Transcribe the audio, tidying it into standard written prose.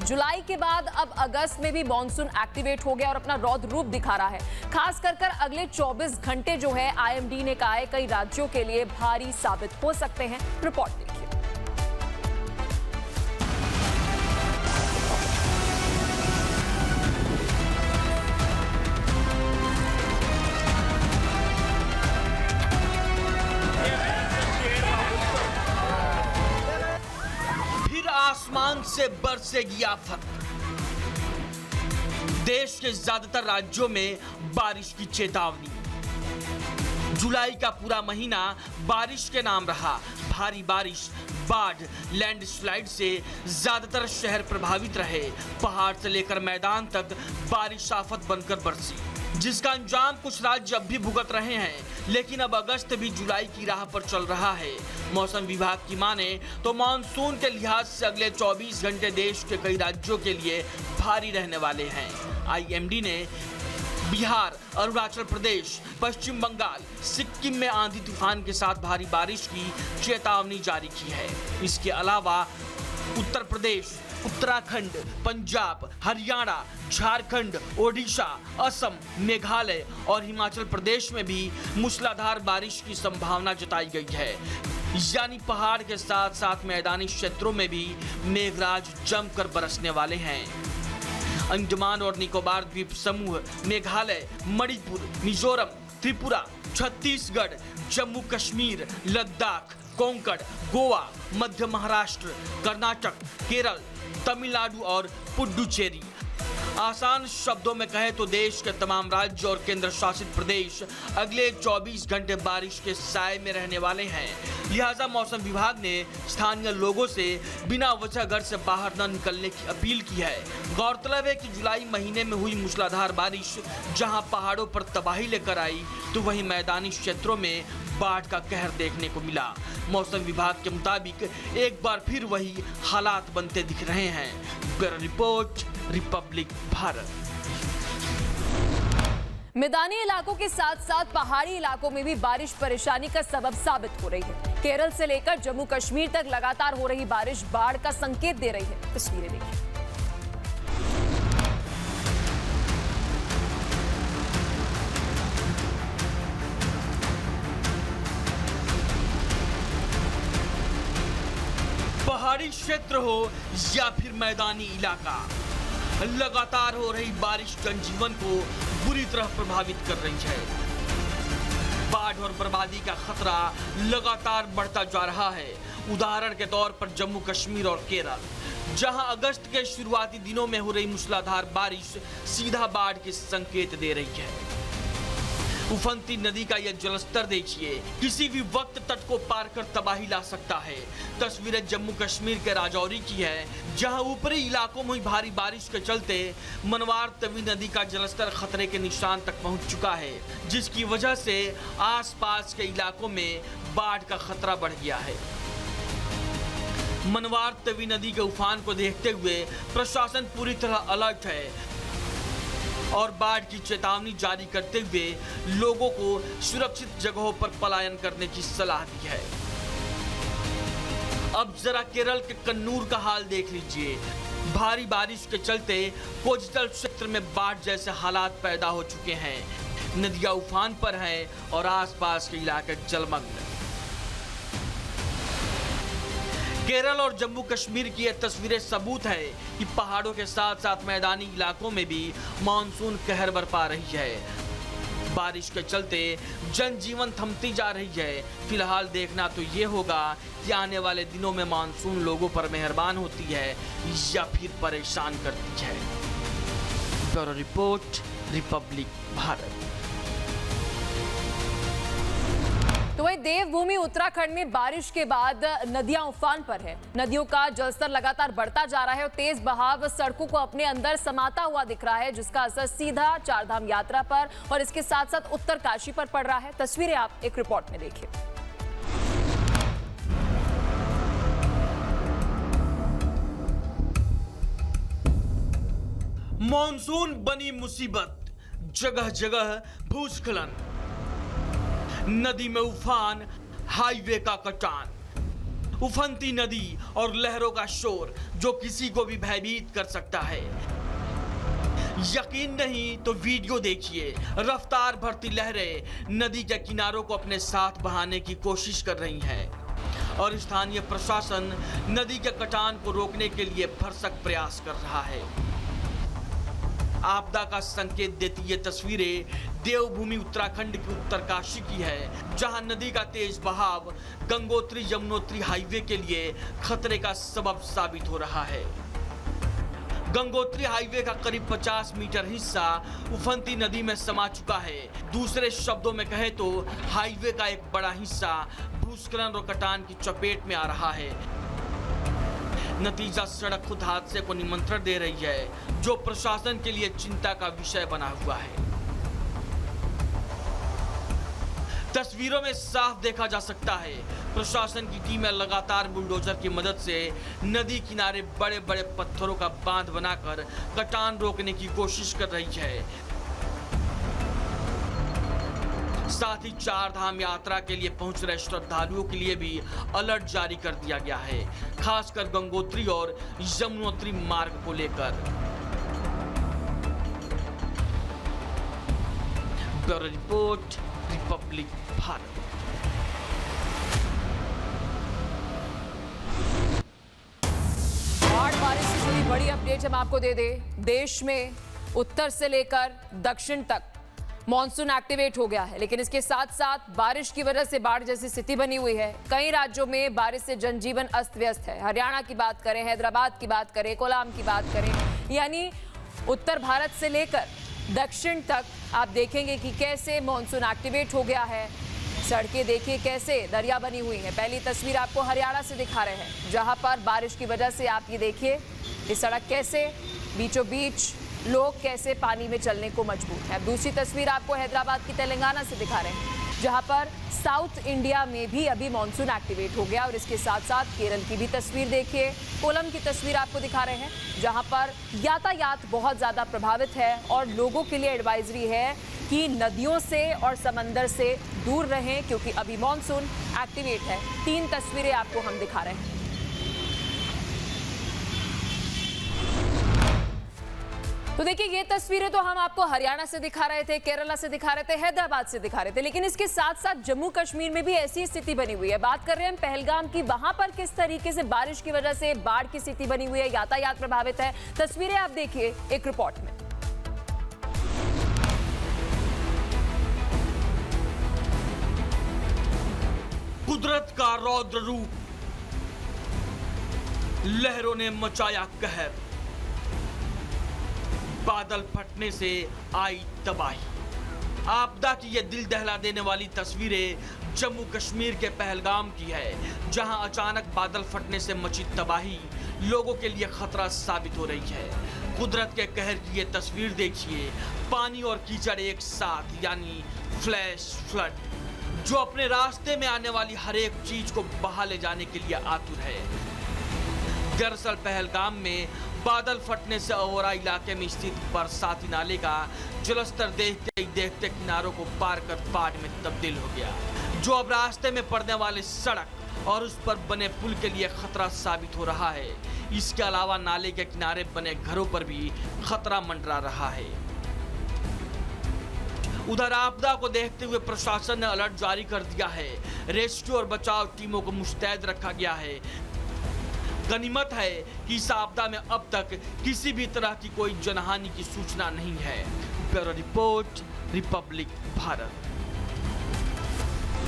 जुलाई के बाद अब अगस्त में भी मॉनसून एक्टिवेट हो गया और अपना रौद्र रूप दिखा रहा है। खास कर अगले 24 घंटे जो है आईएमडी ने कहा है कई राज्यों के लिए भारी साबित हो सकते हैं। रिपोर्ट देखिए। आसमान से बरसेगी आफत। देश के ज्यादातर राज्यों में बारिश की चेतावनी। जुलाई का पूरा महीना बारिश के नाम रहा। भारी बारिश, बाढ़, लैंडस्लाइड से ज्यादातर शहर प्रभावित रहे। पहाड़ से लेकर मैदान तक बारिश आफत बनकर बरसी, जिसका अंजाम कुछ राज्य अब भी भुगत रहे हैं। लेकिन अब अगस्त भी जुलाई की राह पर चल रहा है। मौसम विभाग की माने तो मानसून के लिहाज से अगले 24 घंटे देश के कई राज्यों के लिए भारी रहने वाले हैं। आईएमडी ने बिहार, अरुणाचल प्रदेश, पश्चिम बंगाल, सिक्किम में आंधी तूफान के साथ भारी बारिश की चेतावनी जारी की है। इसके अलावा उत्तर प्रदेश, उत्तराखंड, पंजाब, हरियाणा, झारखंड, ओडिशा, असम, मेघालय और हिमाचल प्रदेश में भी मूसलाधार बारिश की संभावना जताई गई है। यानी पहाड़ के साथ साथ मैदानी क्षेत्रों में भी मेघराज जमकर बरसने वाले हैं। अंडमान और निकोबार द्वीप समूह, मेघालय, मणिपुर, मिजोरम, त्रिपुरा, छत्तीसगढ़, जम्मू कश्मीर, लद्दाख, कोंकण, गोवा, मध्य महाराष्ट्र, कर्नाटक, केरल, तमिलनाडु और पुडुचेरी। आसान शब्दों में कहें तो देश के तमाम राज्य और केंद्र शासित प्रदेश अगले 24 घंटे बारिश के साए में रहने वाले हैं। लिहाजा मौसम विभाग ने स्थानीय लोगों से बिना वजह घर से बाहर न निकलने की अपील की है। गौरतलब है कि जुलाई महीने में हुई मूसलाधार बारिश जहां पहाड़ों पर तबाही लेकर आई, तो वहीं मैदानी क्षेत्रों में बाढ़ का कहर देखने को मिला। मौसम विभाग के मुताबिक एक बार फिर वही हालात बनते दिख रहे हैं। Bureau report, Republic Bharat. मैदानी इलाकों के साथ साथ पहाड़ी इलाकों में भी बारिश परेशानी का सबब साबित हो रही है। केरल से लेकर जम्मू कश्मीर तक लगातार हो रही बारिश बाढ़ का संकेत दे रही है। तस्वीरें देखिए। पहाड़ी क्षेत्र हो या फिर मैदानी इलाका, लगातार हो रही बारिश जनजीवन को बुरी तरह प्रभावित कर रही है। बाढ़ और बर्बादी का खतरा लगातार बढ़ता जा रहा है। उदाहरण के तौर पर जम्मू कश्मीर और केरल, जहां अगस्त के शुरुआती दिनों में हो रही मूसलाधार बारिश सीधा बाढ़ के संकेत दे रही है। उफनती नदी का यह जलस्तर देखिए, किसी भी वक्त तट को पार कर तबाही ला सकता है। तस्वीरें जम्मू कश्मीर के राजौरी की है, जहां ऊपरी इलाकों में भारी बारिश के चलते मनवार तवी नदी का जलस्तर खतरे के निशान तक पहुंच चुका है, जिसकी वजह से आसपास के इलाकों में बाढ़ का खतरा बढ़ गया है। मनवार तवी नदी के उफान को देखते हुए प्रशासन पूरी तरह अलर्ट है और बाढ़ की चेतावनी जारी करते हुए लोगों को सुरक्षित जगहों पर पलायन करने की सलाह दी है। अब जरा केरल के कन्नूर का हाल देख लीजिए। भारी बारिश के चलते कोस्टल क्षेत्र में बाढ़ जैसे हालात पैदा हो चुके हैं। नदियां उफान पर हैं और आसपास के इलाके जलमग्न। केरल और जम्मू कश्मीर की यह तस्वीरें सबूत है कि पहाड़ों के साथ साथ मैदानी इलाकों में भी मानसून कहर बरपा रही है। बारिश के चलते जनजीवन थमती जा रही है। फिलहाल देखना तो ये होगा कि आने वाले दिनों में मानसून लोगों पर मेहरबान होती है या फिर परेशान करती है। Bureau report, Republic Bharat. तो वही देवभूमि उत्तराखंड में बारिश के बाद नदियां उफान पर है। नदियों का जलस्तर लगातार बढ़ता जा रहा है और तेज बहाव सड़कों को अपने अंदर समाता हुआ दिख रहा है, जिसका असर सीधा चारधाम यात्रा पर और इसके साथ साथ उत्तरकाशी पर पड़ रहा है। तस्वीरें आप एक रिपोर्ट में देखिए। मॉनसून बनी मुसीबत, जगह जगह भूस्खलन, नदी में उफान, हाईवे का कटान। उफनती नदी और लहरों का शोर जो किसी को भी भयभीत कर सकता है। यकीन नहीं तो वीडियो देखिए। रफ्तार भरती लहरें नदी के किनारों को अपने साथ बहाने की कोशिश कर रही हैं और स्थानीय प्रशासन नदी के कटान को रोकने के लिए भरसक प्रयास कर रहा है। आपदा का संकेत देती ये तस्वीरें देवभूमि उत्तराखंड की उत्तरकाशी की है, जहां नदी का तेज बहाव गंगोत्री यमुनोत्री हाईवे के लिए खतरे का सबब साबित हो रहा है। गंगोत्री हाईवे का करीब 50 मीटर हिस्सा उफनती नदी में समा चुका है। दूसरे शब्दों में कहे तो हाईवे का एक बड़ा हिस्सा भूस्खलन और कटान की चपेट में आ रहा है। नतीजा सड़क खुद हादसे को निमंत्रण दे रही है, जो प्रशासन के लिए चिंता का विषय बना हुआ है। तस्वीरों में साफ देखा जा सकता है प्रशासन की टीमें लगातार बुलडोजर की मदद से नदी किनारे बड़े बड़े पत्थरों का बांध बनाकर कटान रोकने की कोशिश कर रही है। साथ ही चार धाम यात्रा के लिए पहुंच रहे श्रद्धालुओं के लिए भी अलर्ट जारी कर दिया गया है, खासकर गंगोत्री और यमुनोत्री मार्ग को लेकर। Bureau report, Republic Bharat. बारिश से जुड़ी बड़ी अपडेट हम आपको दे दें। देश में उत्तर से लेकर दक्षिण तक मॉनसून एक्टिवेट हो गया है, लेकिन इसके साथ साथ बारिश की वजह से बाढ़ जैसी स्थिति बनी हुई है। कई राज्यों में बारिश से जनजीवन अस्त व्यस्त है। हरियाणा की बात करें, हैदराबाद की बात करें, कोलाम की बात करें, यानी उत्तर भारत से लेकर दक्षिण तक आप देखेंगे कि कैसे मॉनसून एक्टिवेट हो गया है। सड़कें देखिए कैसे दरिया बनी हुई है। पहली तस्वीर आपको हरियाणा से दिखा रहे हैं, जहां पर बारिश की वजह से आप ये देखिए ये सड़क कैसे बीचों बीच लोग कैसे पानी में चलने को मजबूर हैं। दूसरी तस्वीर आपको हैदराबाद की तेलंगाना से दिखा रहे हैं, जहां पर साउथ इंडिया में भी अभी मॉनसून एक्टिवेट हो गया। और इसके साथ साथ केरल की भी तस्वीर देखिए, कोलम की तस्वीर आपको दिखा रहे हैं, जहां पर यातायात बहुत ज़्यादा प्रभावित है और लोगों के लिए एडवाइजरी है कि नदियों से और समंदर से दूर रहें, क्योंकि अभी मॉनसून एक्टिवेट है। 3 तस्वीरें आपको हम दिखा रहे हैं। तो देखिए ये तस्वीरें तो हम आपको हरियाणा से दिखा रहे थे, केरला से दिखा रहे थे, हैदराबाद से दिखा रहे थे, लेकिन इसके साथ साथ जम्मू कश्मीर में भी ऐसी स्थिति बनी हुई है। बात कर रहे हैं हम पहलगाम की, वहां पर किस तरीके से बारिश की वजह से बाढ़ की स्थिति बनी हुई है, यातायात प्रभावित है। तस्वीरें आप देखिए एक रिपोर्ट में। कुदरत का रौद्र रूप, लहरों ने मचाया कहर, बादल फटने से आई तबाही। आपदा की ये दिल दहला देने वाली तस्वीरें जम्मू कश्मीर के पहलगाम की है, जहां अचानक बादल फटने से मची तबाही लोगों के लिए खतरा साबित हो रही है। कुदरत के कहर की ये तस्वीर देखिए, पानी और कीचड़ एक साथ, यानी फ्लैश फ्लड, जो अपने रास्ते में आने वाली हर एक चीज को बहा ले जाने के लिए आतुर है। दरअसल पहलगाम में बादल फटने से अवोरा इलाके में स्थित बरसाती नाले का जलस्तर देखते ही देखते किनारों को पार कर बाढ़ में तब्दील हो गया, जो अब रास्ते में पड़ने वाले सड़क और उस पर बने पुल के लिए खतरा साबित हो रहा है। इसके अलावा नाले के किनारे बने घरों पर भी खतरा मंडरा रहा है। उधर आपदा को देखते हुए प्रशासन ने अलर्ट जारी कर दिया है। रेस्क्यू और बचाव टीमों को मुस्तैद रखा गया है। गनीमत है कि इस आपदा में अब तक किसी भी तरह की कोई जनहानि की सूचना नहीं है। Bureau report, Republic Bharat.